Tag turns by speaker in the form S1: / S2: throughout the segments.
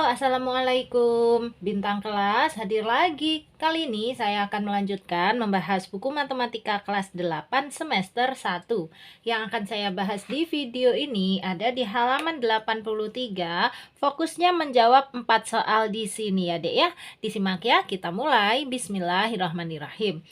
S1: Assalamualaikum. Bintang kelas hadir lagi. Kali ini saya akan melanjutkan membahas buku matematika kelas 8 semester 1. Yang akan saya bahas di video ini ada di halaman 83. Fokusnya menjawab 4 soal di sini ya, Dek ya. Disimak ya, kita mulai. Bismillahirrahmanirrahim.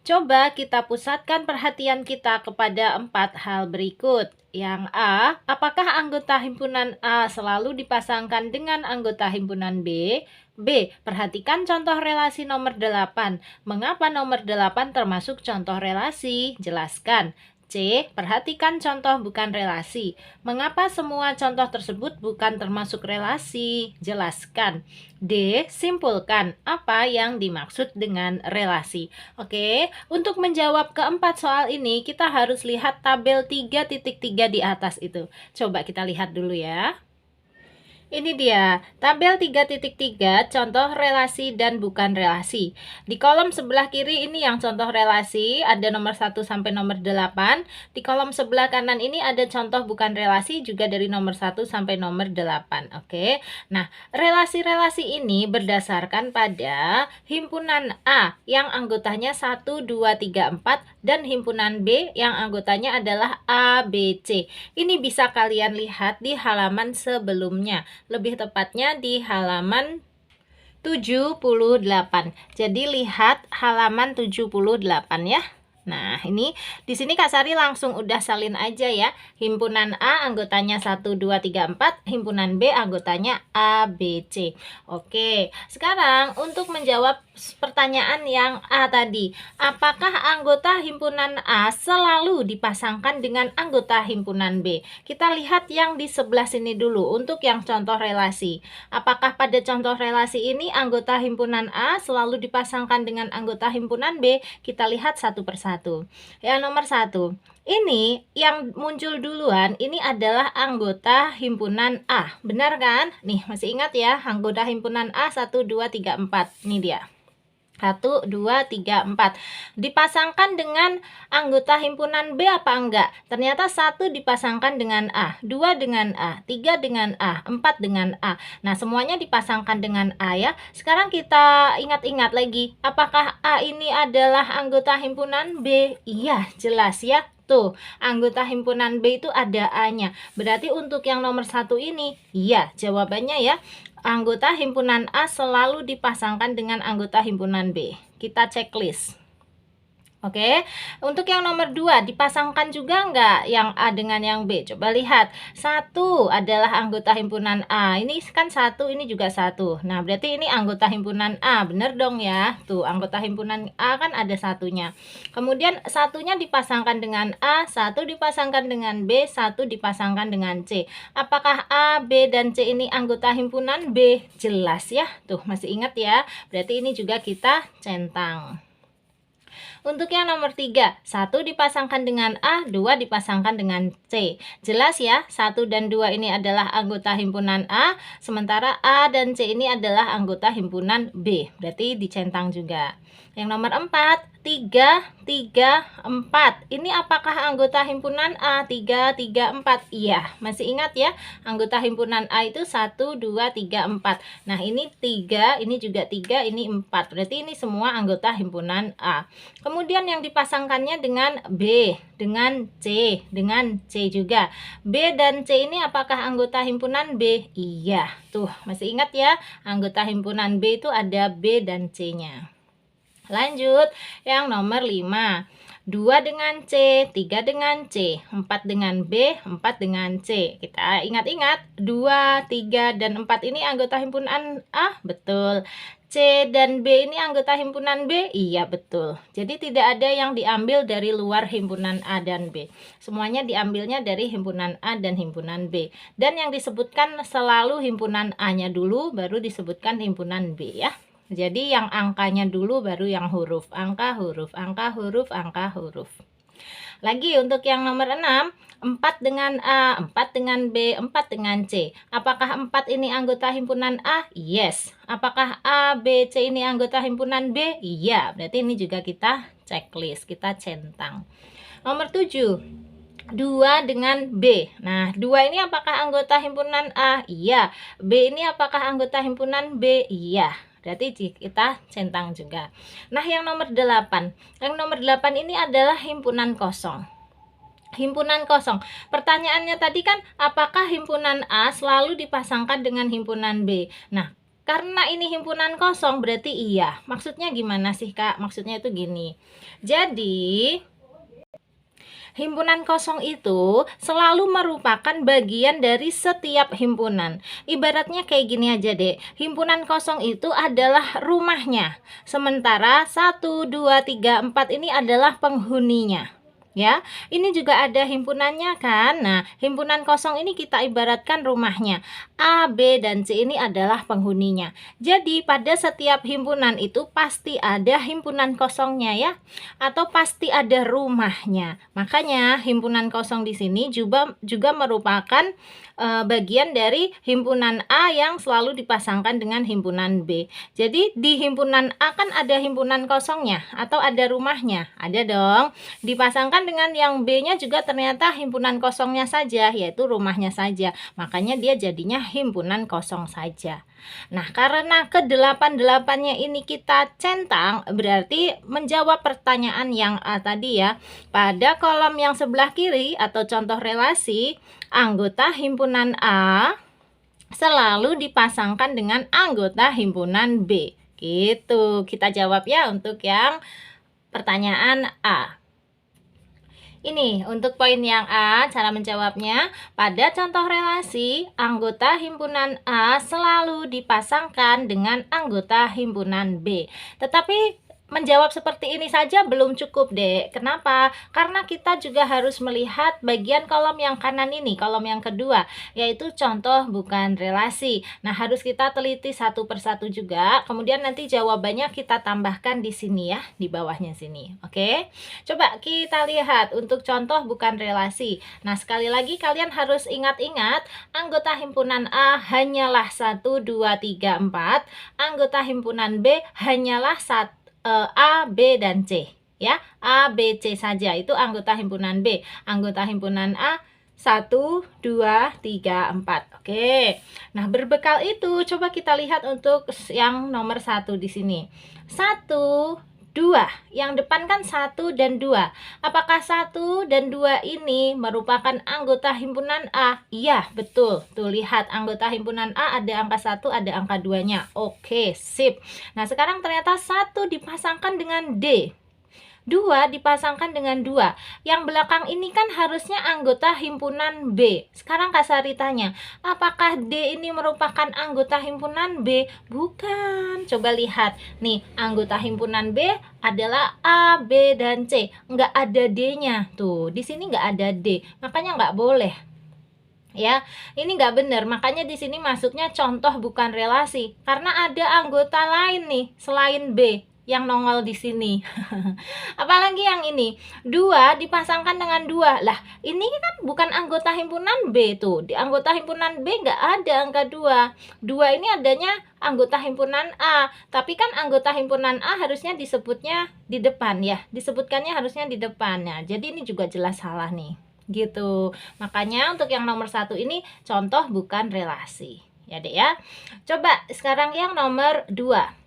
S1: Coba kita pusatkan perhatian kita kepada 4 hal berikut. Yang A, apakah anggota himpunan A selalu dipasangkan dengan anggota himpunan B? B, perhatikan contoh relasi nomor 8. Mengapa nomor 8 termasuk contoh relasi? Jelaskan. C, perhatikan contoh bukan relasi. Mengapa semua contoh tersebut bukan termasuk relasi? Jelaskan. D, simpulkan apa yang dimaksud dengan relasi. Oke, untuk menjawab keempat soal ini kita harus lihat tabel 3.3 di atas itu. Coba kita lihat dulu ya. Ini dia, tabel 3.3 contoh relasi dan bukan relasi. Di kolom sebelah kiri ini yang contoh relasi, ada nomor 1 sampai nomor 8. Di kolom sebelah kanan ini ada contoh bukan relasi juga dari nomor 1 sampai nomor 8. Oke. Nah, relasi-relasi ini berdasarkan pada himpunan A yang anggotanya 1, 2, 3, 4 dan himpunan B yang anggotanya adalah A, B, C. Ini bisa kalian lihat di halaman sebelumnya. Lebih tepatnya di halaman 78. Jadi lihat halaman 78 ya. Nah, ini di sini Kak Sari langsung udah salin aja ya. Himpunan A anggotanya 1 2 3 4, himpunan B anggotanya A B C. Oke, sekarang untuk menjawab pertanyaan yang A tadi, apakah anggota himpunan A selalu dipasangkan dengan anggota himpunan B? Kita lihat yang di sebelah sini dulu untuk yang contoh relasi. Apakah pada contoh relasi ini anggota himpunan A selalu dipasangkan dengan anggota himpunan B? Kita lihat satu persatu. Yang nomor 1, ini yang muncul duluan ini adalah anggota himpunan A. Benar kan? Nih, masih ingat ya, anggota himpunan A 1 2 3 4. Ini dia. 1, 2, 3, 4 dipasangkan dengan anggota himpunan B apa enggak? Ternyata 1 dipasangkan dengan A, 2 dengan A, 3 dengan A, 4 dengan A. Nah, semuanya dipasangkan dengan A ya. Sekarang kita ingat-ingat lagi, apakah A ini adalah anggota himpunan B? Iya, jelas ya. Tuh, anggota himpunan B itu ada A-nya. Berarti untuk yang nomor 1 ini, iya, jawabannya ya. Anggota himpunan A selalu dipasangkan dengan anggota himpunan B. Kita checklist. Oke, untuk yang nomor 2 dipasangkan juga enggak yang A dengan yang B? Coba lihat, 1 adalah anggota himpunan A. Ini kan 1, ini juga 1. Nah, berarti ini anggota himpunan A. Bener dong ya. Tuh, anggota himpunan A kan ada satunya. Kemudian satunya dipasangkan dengan A, 1 dipasangkan dengan B, 1 dipasangkan dengan C. Apakah A, B, dan C ini anggota himpunan B? Jelas ya. Tuh, masih ingat ya. Berarti ini juga kita centang. Untuk yang nomor 3, 1 dipasangkan dengan A, 2 dipasangkan dengan C. Jelas ya, 1 dan 2 ini adalah anggota himpunan A, sementara A dan C ini adalah anggota himpunan B. Berarti dicentang juga. Yang nomor 4, 3, 3, 4. Ini apakah anggota himpunan A? 3, 3, 4. Iya, masih ingat ya? Anggota himpunan A itu 1, 2, 3, 4. Nah, ini 3, ini juga 3, ini 4. Berarti ini semua anggota himpunan A. Kemudian yang dipasangkannya dengan B, dengan C, dengan C juga. B dan C ini apakah anggota himpunan B? Iya. Tuh, masih ingat ya? Anggota himpunan B itu ada B dan C-nya. Lanjut, yang nomor 5. 2 dengan C, 3 dengan C, 4 dengan B, 4 dengan C. Kita ingat-ingat, 2, 3, dan 4 ini anggota himpunan A? Betul. C dan B ini anggota himpunan B? Iya, betul. Jadi tidak ada yang diambil dari luar himpunan A dan B. Semuanya diambilnya dari himpunan A dan himpunan B. Dan yang disebutkan selalu himpunan A-nya dulu, baru disebutkan himpunan B ya. Jadi yang angkanya dulu baru yang huruf. Angka, huruf, angka, huruf, angka, huruf. Lagi untuk yang nomor 6, 4 dengan A, 4 dengan B, 4 dengan C. Apakah 4 ini anggota himpunan A? Yes. Apakah A, B, C ini anggota himpunan B? Iya. Berarti ini juga kita checklist, kita centang. Nomor 7. 2 dengan B. Nah, 2 ini apakah anggota himpunan A? Iya. B ini apakah anggota himpunan B? Iya. Berarti kita centang juga. Nah, yang nomor 8. Yang nomor 8 ini adalah himpunan kosong. Himpunan kosong. Pertanyaannya tadi kan, apakah himpunan A selalu dipasangkan dengan himpunan B? Nah, karena ini himpunan kosong berarti iya. Maksudnya gimana sih, Kak? Maksudnya itu gini. Jadi, himpunan kosong itu selalu merupakan bagian dari setiap himpunan. Ibaratnya kayak gini aja deh. Himpunan kosong itu adalah rumahnya. Sementara 1, 2, 3, 4 ini adalah penghuninya. Ya, ini juga ada himpunannya kan. Nah, himpunan kosong ini kita ibaratkan rumahnya. A, B, dan C ini adalah penghuninya. Jadi, pada setiap himpunan itu pasti ada himpunan kosongnya ya, atau pasti ada rumahnya. Makanya, himpunan kosong di sini juga merupakan bagian dari himpunan A yang selalu dipasangkan dengan himpunan B. Jadi, di himpunan A kan ada himpunan kosongnya atau ada rumahnya. Ada dong. Dipasangkan dengan yang B-nya juga ternyata himpunan kosongnya saja, yaitu rumahnya saja. Makanya dia jadinya himpunan kosong saja. Nah, karena ke-8-8-nya ini kita centang, berarti menjawab pertanyaan yang A tadi ya. Pada kolom yang sebelah kiri atau contoh relasi, anggota himpunan A selalu dipasangkan dengan anggota himpunan B. Gitu, kita jawab ya untuk yang pertanyaan A. Ini untuk poin yang A, cara menjawabnya. Pada contoh relasi, anggota himpunan A selalu dipasangkan dengan anggota himpunan B. Tetapi menjawab seperti ini saja belum cukup deh. Kenapa? Karena kita juga harus melihat bagian kolom yang kanan ini, kolom yang kedua, yaitu contoh bukan relasi. Nah, harus kita teliti satu persatu juga. Kemudian nanti jawabannya kita tambahkan di sini ya, di bawahnya sini. Oke? Coba kita lihat untuk contoh bukan relasi. Nah, sekali lagi kalian harus ingat-ingat, anggota himpunan A hanyalah 1, 2, 3, 4. Anggota himpunan B hanyalah A, B, dan C ya. A, B, C saja itu anggota himpunan B. Anggota himpunan A 1, 2, 3, 4. Oke. Nah, berbekal itu coba kita lihat untuk yang nomor 1 di sini. 1, 2. Yang depan kan 1 dan 2. Apakah 1 dan 2 ini merupakan anggota himpunan A? Iya, betul. Tuh, lihat anggota himpunan A ada angka 1, ada angka 2-nya. Oke, sip. Nah, sekarang ternyata 1 dipasangkan dengan D. 2 dipasangkan dengan 2. Yang belakang ini kan harusnya anggota himpunan B. Sekarang Kak Sari tanya, apakah D ini merupakan anggota himpunan B? Bukan. Coba lihat. Nih, anggota himpunan B adalah A, B, dan C. Nggak ada D-nya. Tuh, di sini nggak ada D. Makanya nggak boleh. Ya, ini nggak benar. Makanya di sini masuknya contoh bukan relasi. Karena ada anggota lain nih selain B yang nongol di sini. Apalagi yang ini 2 dipasangkan dengan 2. Lah, ini kan bukan anggota himpunan B tuh. Di anggota himpunan B nggak ada angka 2. 2 ini adanya anggota himpunan A. Tapi kan anggota himpunan A harusnya disebutnya di depan ya. Disebutkannya harusnya di depannya. Jadi ini juga jelas salah nih. Gitu. Makanya untuk yang nomor 1 ini contoh bukan relasi. Ya, Dek ya. Coba sekarang yang nomor 2.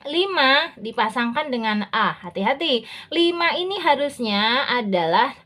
S1: 5 dipasangkan dengan A. Hati-hati. 5 ini harusnya adalah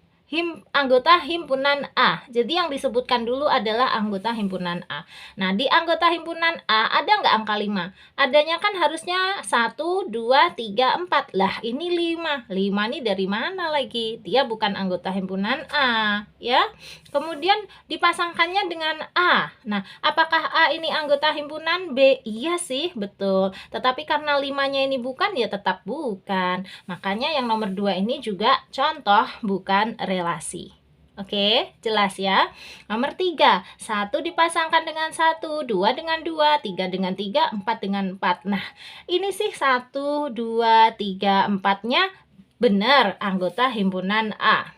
S1: anggota himpunan A. Jadi yang disebutkan dulu adalah anggota himpunan A. Nah, di anggota himpunan A ada nggak angka 5? Adanya kan harusnya 1, 2, 3, 4. Lah, ini 5. 5 ini dari mana lagi? Dia bukan anggota himpunan A, ya. Kemudian dipasangkannya dengan A. Nah, apakah A ini anggota himpunan B? Iya sih, betul. Tetapi karena 5-nya ini bukan, ya tetap bukan. Makanya yang nomor 2 ini juga contoh bukan relasi. Oke, jelas ya. Nomor 3, 1 dipasangkan dengan 1, 2 dengan 2, 3 dengan 3, 4 dengan 4. Nah, ini sih 1, 2, 3, 4-nya benar anggota himpunan A.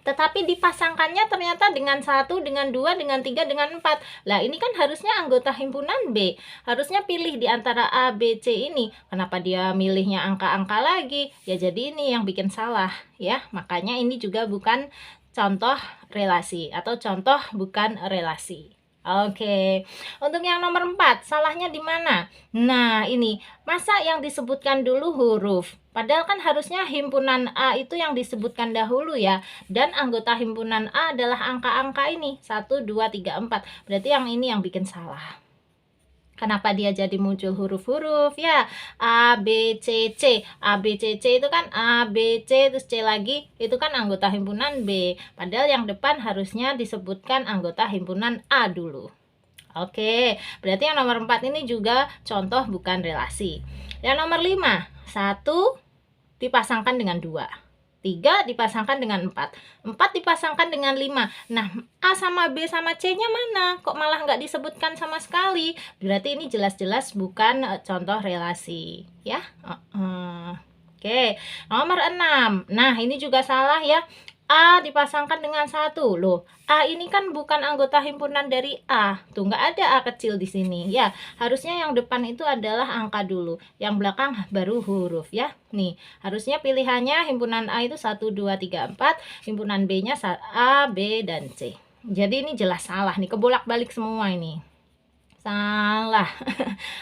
S1: Tetapi dipasangkannya ternyata dengan 1, dengan 2, dengan 3, dengan 4. Lah, ini kan harusnya anggota himpunan B. Harusnya pilih di antara A, B, C ini. Kenapa dia milihnya angka-angka lagi? Ya, jadi ini yang bikin salah ya. Makanya ini juga bukan contoh relasi atau contoh bukan relasi. Oke, untuk yang nomor 4, salahnya di mana? Nah, ini, masa yang disebutkan dulu huruf? Padahal kan harusnya himpunan A itu yang disebutkan dahulu ya. Dan anggota himpunan A adalah angka-angka ini, 1, 2, 3, 4. Berarti yang ini yang bikin salah. Kenapa dia jadi muncul huruf-huruf ya? A, B, C, C. A, B, C, C itu kan A, B, C, terus C lagi. Itu kan anggota himpunan B. Padahal yang depan harusnya disebutkan anggota himpunan A dulu. Oke, berarti yang nomor 4 ini juga contoh bukan relasi. Yang nomor 5, 1 dipasangkan dengan 2. 3 dipasangkan dengan 4. 4 dipasangkan dengan 5. Nah, A sama B sama C-nya mana? Kok malah nggak disebutkan sama sekali? Berarti ini jelas-jelas bukan contoh relasi. Ya. Oke, nomor 6. Nah, ini juga salah ya. A dipasangkan dengan 1. Loh, A ini kan bukan anggota himpunan dari A. Tuh, nggak ada A kecil di sini. Ya, harusnya yang depan itu adalah angka dulu. Yang belakang baru huruf ya. Nih, harusnya pilihannya himpunan A itu 1, 2, 3, 4. Himpunan B-nya A, B, dan C. Jadi ini jelas salah nih. Kebolak-balik semua ini. Salah.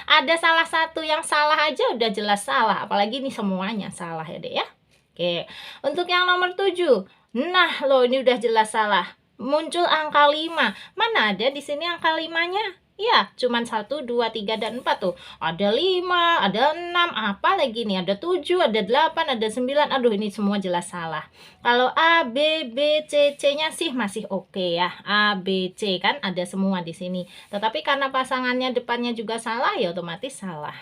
S1: Ada salah satu yang salah aja udah jelas salah. Apalagi ini semuanya salah ya, Dek ya. Oke, untuk yang nomor 7. Nah, loh ini udah jelas salah. Muncul angka 5. Mana ada di sini angka 5-nya? Ya, cuman 1, 2, 3, dan 4 tuh. Ada 5, ada 6, apa lagi nih? Ada 7, ada 8, ada 9. Aduh, ini semua jelas salah. Kalau A, B, B, C, C-nya sih masih oke ya. A, B, C kan ada semua di sini. Tetapi karena pasangannya depannya juga salah, ya otomatis salah.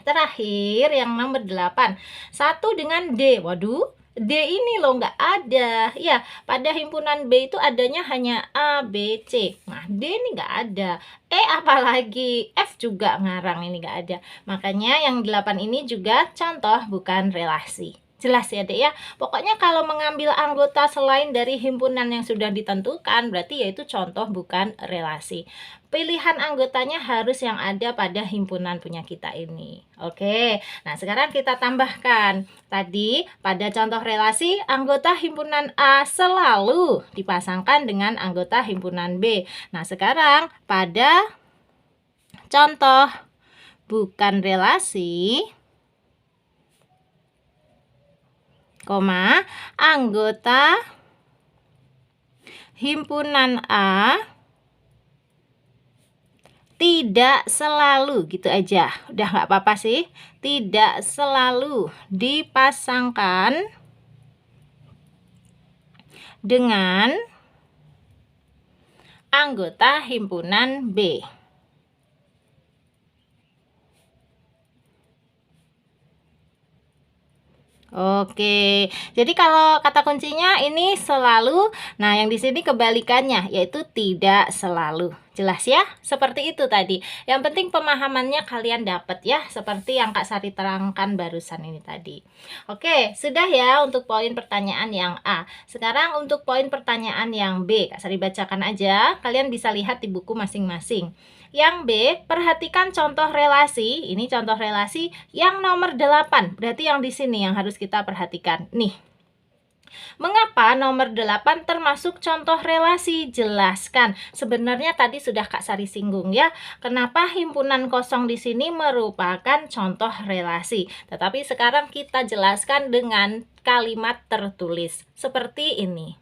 S1: Terakhir yang nomor 8, 1 dengan D. Waduh, D ini loh nggak ada ya. Pada himpunan B itu adanya hanya A, B, C. Nah, D ini nggak ada. E apalagi, F juga ngarang, ini nggak ada. Makanya yang 8 ini juga contoh bukan relasi. Jelas ya, Dek ya. Pokoknya kalau mengambil anggota selain dari himpunan yang sudah ditentukan, berarti yaitu contoh bukan relasi. Pilihan anggotanya harus yang ada pada himpunan punya kita ini. Oke, nah sekarang kita tambahkan. Tadi pada contoh relasi, anggota himpunan A selalu dipasangkan dengan anggota himpunan B. Nah sekarang pada contoh bukan relasi, anggota himpunan A tidak selalu, gitu aja. Udah nggak apa-apa sih. Tidak selalu dipasangkan dengan anggota himpunan B. Oke, jadi kalau kata kuncinya ini selalu, nah yang di sini kebalikannya yaitu tidak selalu. Jelas ya? Seperti itu tadi. Yang penting pemahamannya kalian dapat ya, seperti yang Kak Sari terangkan barusan ini tadi. Oke, sudah ya untuk poin pertanyaan yang A. Sekarang untuk poin pertanyaan yang B, Kak Sari bacakan aja. Kalian bisa lihat di buku masing-masing. Yang B, perhatikan contoh relasi. Ini contoh relasi yang nomor 8. Berarti yang di sini yang harus kita perhatikan. Nih. Mengapa nomor 8 termasuk contoh relasi? Jelaskan. Sebenarnya tadi sudah Kak Sari singgung ya. Kenapa himpunan kosong di sini merupakan contoh relasi? Tetapi sekarang kita jelaskan dengan kalimat tertulis. Seperti ini.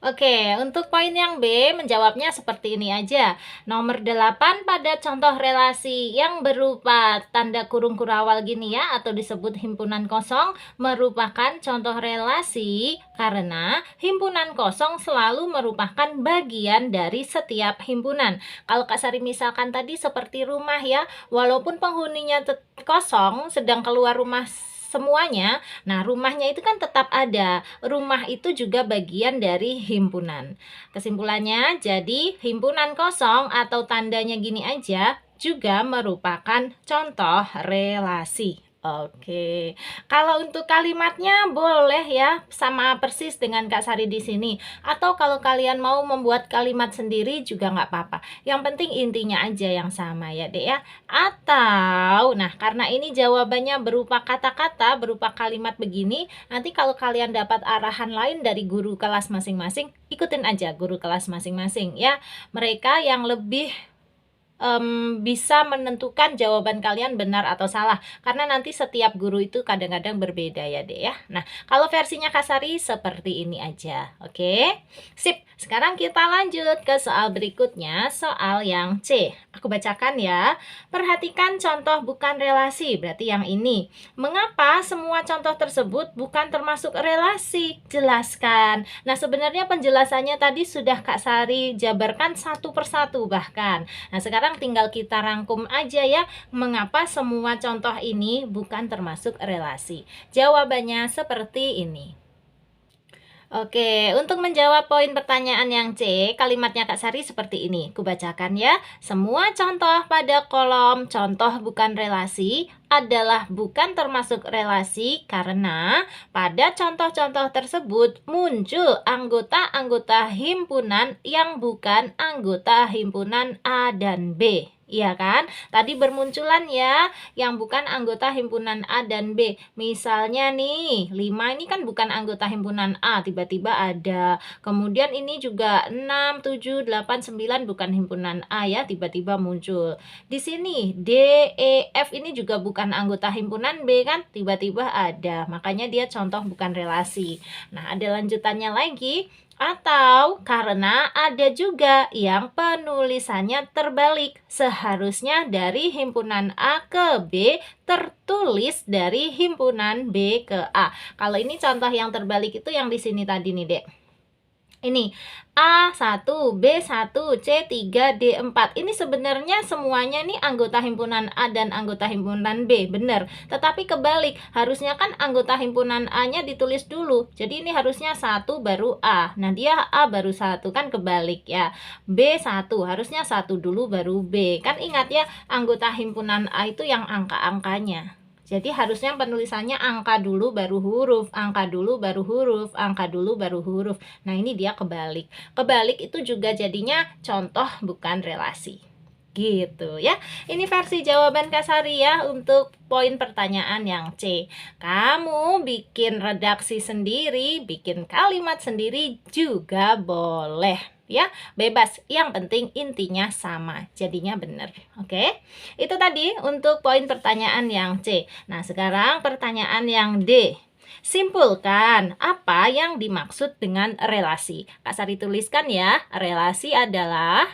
S1: Oke, untuk poin yang B menjawabnya seperti ini aja. Nomor 8 pada contoh relasi yang berupa tanda kurung kurawal gini ya, atau disebut himpunan kosong, merupakan contoh relasi karena himpunan kosong selalu merupakan bagian dari setiap himpunan. Kalau Kak Sari misalkan tadi seperti rumah ya, walaupun penghuninya kosong, sedang keluar rumah semuanya, nah rumahnya itu kan tetap ada. Rumah itu juga bagian dari himpunan. Kesimpulannya, jadi himpunan kosong atau tandanya gini aja juga merupakan contoh relasi. Oke, kalau untuk kalimatnya boleh ya sama persis dengan Kak Sari di sini. Atau kalau kalian mau membuat kalimat sendiri juga nggak apa-apa. Yang penting intinya aja yang sama ya Dek ya. Atau, nah karena ini jawabannya berupa kata-kata, berupa kalimat begini, nanti kalau kalian dapat arahan lain dari guru kelas masing-masing, ikutin aja guru kelas masing-masing ya. Mereka yang lebih bisa menentukan jawaban kalian benar atau salah karena nanti setiap guru itu kadang-kadang berbeda ya Dek ya. Nah kalau versinya Kak Sari seperti ini aja, oke? Sip, sekarang kita lanjut ke soal berikutnya, soal yang C. Aku bacakan ya. Perhatikan contoh bukan relasi, berarti yang ini. Mengapa semua contoh tersebut bukan termasuk relasi? Jelaskan. Nah sebenarnya penjelasannya tadi sudah Kak Sari jabarkan satu persatu bahkan. Nah sekarang tinggal kita rangkum aja ya, mengapa semua contoh ini bukan termasuk relasi. Jawabannya seperti ini. Oke, untuk menjawab poin pertanyaan yang C, kalimatnya Kak Sari seperti ini. Kubacakan ya. Semua contoh pada kolom contoh bukan relasi adalah bukan termasuk relasi karena pada contoh-contoh tersebut muncul anggota-anggota himpunan yang bukan anggota himpunan A dan B. Iya kan? Tadi bermunculan ya yang bukan anggota himpunan A dan B. Misalnya nih, 5 ini kan bukan anggota himpunan A, tiba-tiba ada. Kemudian ini juga 6, 7, 8, 9 bukan himpunan A ya, tiba-tiba muncul. Di sini D, E, F ini juga bukan anggota himpunan B kan, tiba-tiba ada. Makanya dia contoh bukan relasi. Nah, ada lanjutannya lagi. Atau karena ada juga yang penulisannya terbalik. Seharusnya dari himpunan A ke B tertulis dari himpunan B ke A. Kalau ini contoh yang terbalik itu yang di sini tadi nih, Dek. Ini A1, B1, C3, D4. Ini sebenarnya semuanya nih anggota himpunan A dan anggota himpunan B, benar. Tetapi kebalik, harusnya kan anggota himpunan A-nya ditulis dulu. Jadi ini harusnya 1 baru A. Nah, dia A baru 1 kan kebalik ya. B1 harusnya 1 dulu baru B. Kan ingat ya, anggota himpunan A itu yang angka-angkanya. Jadi harusnya penulisannya angka dulu baru huruf, angka dulu baru huruf, angka dulu baru huruf. Nah ini dia kebalik. Kebalik itu juga jadinya contoh bukan relasi. Gitu ya. Ini versi jawaban Kak Sari ya untuk poin pertanyaan yang C. Kamu bikin redaksi sendiri, bikin kalimat sendiri juga boleh. Ya, bebas. Yang penting intinya sama, jadinya benar. Oke. Itu tadi untuk poin pertanyaan yang C. Nah, sekarang pertanyaan yang D. Simpulkan apa yang dimaksud dengan relasi. Kak Sari tuliskan ya, relasi adalah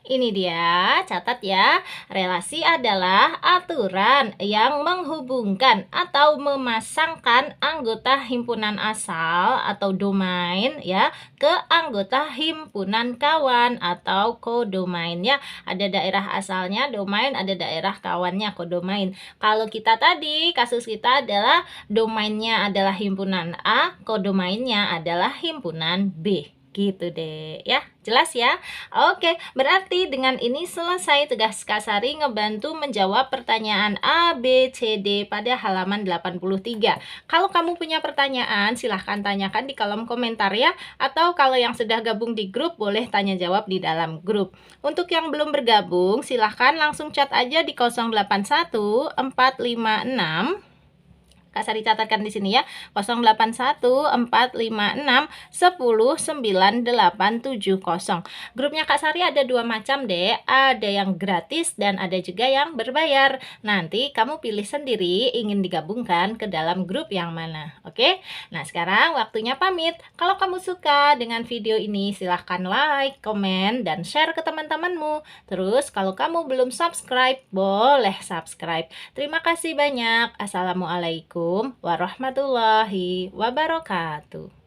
S1: ini dia, catat ya. Relasi adalah aturan yang menghubungkan atau memasangkan anggota himpunan asal atau domain ya ke anggota himpunan kawan atau kodomain ya. Ada daerah asalnya domain, ada daerah kawannya kodomain. Kalau kita tadi kasus kita adalah domainnya adalah himpunan A, kodomainnya adalah himpunan B. Gitu deh ya, jelas ya. Oke, berarti dengan ini selesai tugas Kak Sari ngebantu menjawab pertanyaan A, B, C, D pada halaman 83. Kalau kamu punya pertanyaan silahkan tanyakan di kolom komentar ya. Atau kalau yang sudah gabung di grup boleh tanya jawab di dalam grup. Untuk yang belum bergabung silahkan langsung chat aja di 081 456. Kak Sari catatkan di sini ya, 081 456 10 9870. Grupnya Kak Sari ada dua macam deh, ada yang gratis dan ada juga yang berbayar. Nanti kamu pilih sendiri ingin digabungkan ke dalam grup yang mana, oke? Nah sekarang waktunya pamit. Kalau kamu suka dengan video ini silahkan like, komen, dan share ke teman-temanmu. Terus kalau kamu belum subscribe, boleh subscribe. Terima kasih banyak. Assalamualaikum warahmatullahi wabarakatuh.